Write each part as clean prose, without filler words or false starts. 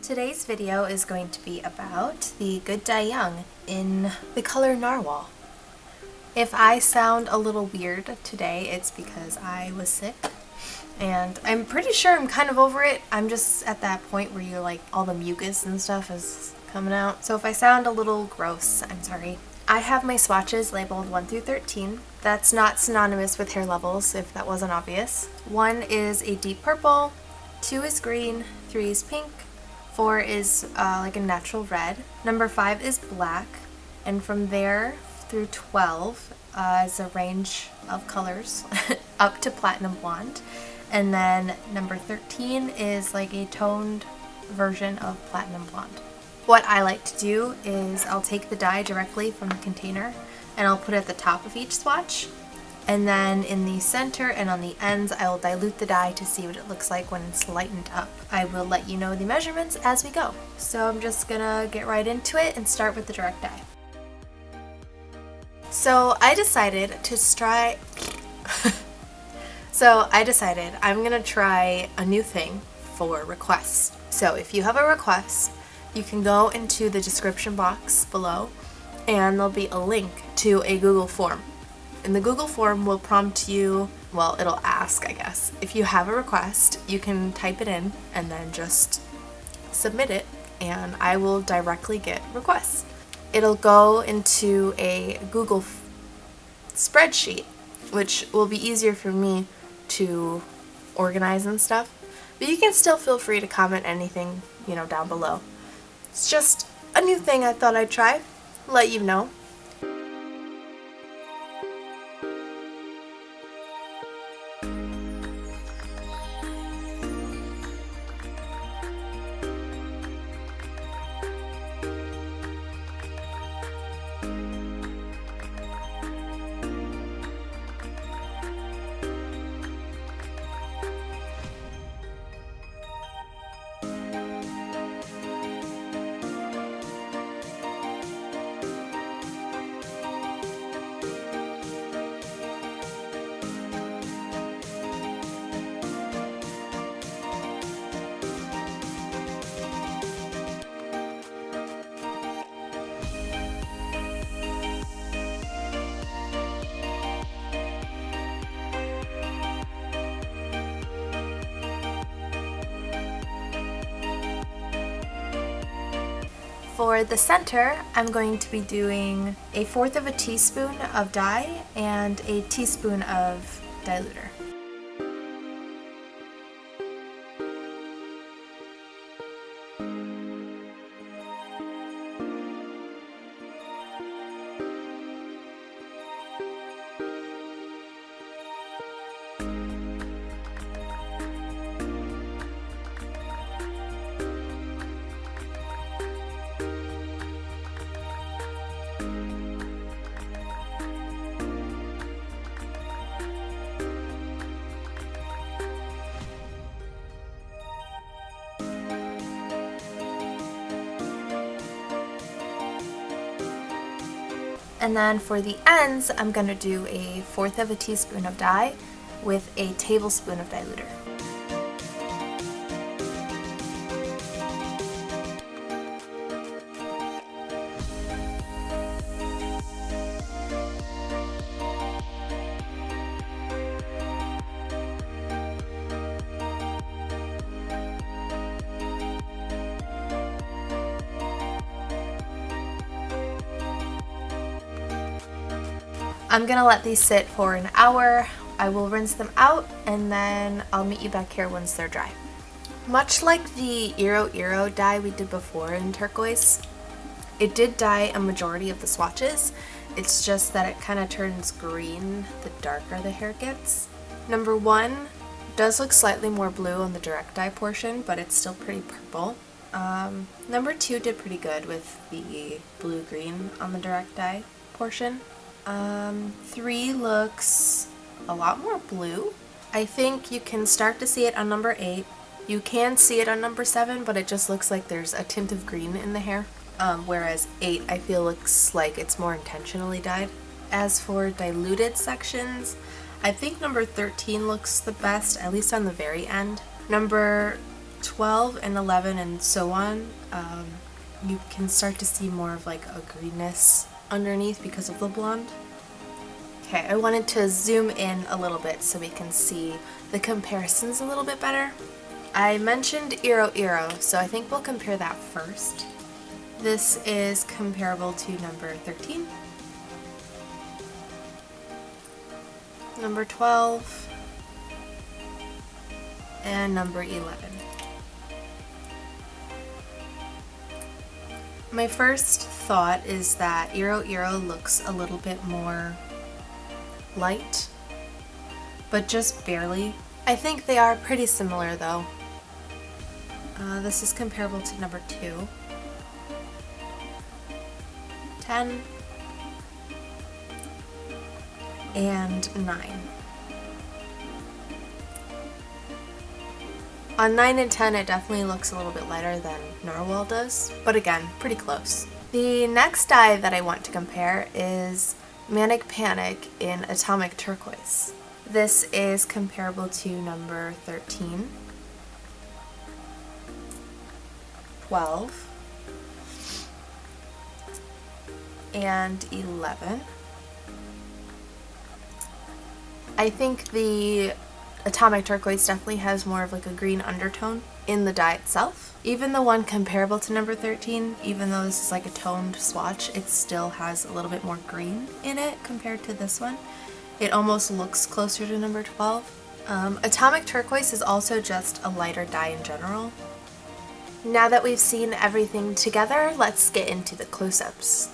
Today's video is going to be about the Good Die Young in the color Narwhal. If I sound a little weird today, it's because I was sick, and I'm pretty sure I'm kind of over it. I'm just at that point where you're like, all the mucus and stuff is coming out. So if I sound a little gross, I'm sorry. I have my swatches labeled 1 through 13. That's not synonymous with hair levels, if that wasn't obvious. 1 is a deep purple, 2 is green, 3 is pink, 4 is like a natural red, number 5 is black, and from there through 12 is a range of colors up to platinum blonde, and then number 13 is like a toned version of platinum blonde. What I like to do is I'll take the dye directly from the container and I'll put it at the top of each swatch, and then in the center and on the ends I will dilute the dye to see what it looks like when it's lightened up. I will let you know the measurements as we go. So I'm just gonna get right into it and start with the direct dye. So I decided I'm gonna try a new thing for requests. So if you have a request, you can go into the description box below and there'll be a link to a Google form. And the Google form will prompt you, well, it'll ask, I guess. If you have a request, you can type it in and then just submit it, and I will directly get requests. It'll go into a Google spreadsheet, which will be easier for me to organize and stuff. But you can still feel free to comment anything, down below. It's just a new thing I thought I'd try, let you know. For the center, I'm going to be doing 1/4 of a teaspoon of dye and a teaspoon of diluter. And then for the ends, I'm going to do 1/4 of a teaspoon of dye with a tablespoon of diluter. I'm gonna let these sit for an hour. I will rinse them out and then I'll meet you back here once they're dry. Much like the iroiro dye we did before in Turquoise, it did dye a majority of the swatches. It's just that it kind of turns green the darker the hair gets. Number 1 does look slightly more blue on the direct dye portion, but it's still pretty purple. Number 2 did pretty good with the blue-green on the direct dye portion. 3 looks a lot more blue. I think you can start to see it on number 8. You can see it on number 7, but it just looks like there's a tint of green in the hair. Whereas 8 I feel looks like it's more intentionally dyed. As for diluted sections, I think number 13 looks the best, at least on the very end. Number 12 and 11 and so on, you can start to see more of like a greenness underneath because of the blonde. Okay, I wanted to zoom in a little bit so we can see the comparisons a little bit better. I mentioned iroiro, so I think we'll compare that first. This is comparable to number 13, number 12, and number 11. My first thought is that iroiro looks a little bit more light, but just barely. I think they are pretty similar though. This is comparable to number 2, 10, and 9. On 9 and 10 it definitely looks a little bit lighter than Narwhal does, but again, pretty close. The next dye that I want to compare is Manic in Atomic Turquoise. This is comparable to number 13, 12, and 11. I think the Atomic Turquoise definitely has more of like a green undertone in the dye itself. Even the one comparable to number 13, even though this is like a toned swatch, it still has a little bit more green in it compared to this one. It almost looks closer to number 12. Atomic Turquoise is also just a lighter dye in general. Now that we've seen everything together, let's get into the close-ups.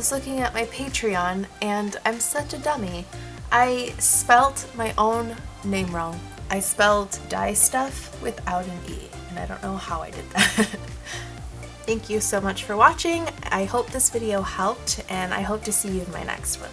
was looking at my Patreon and I'm such a dummy. I spelt my own name wrong. I spelled dye stuff without an E, and I don't know how I did that. Thank you so much for watching. I hope this video helped, and I hope to see you in my next one.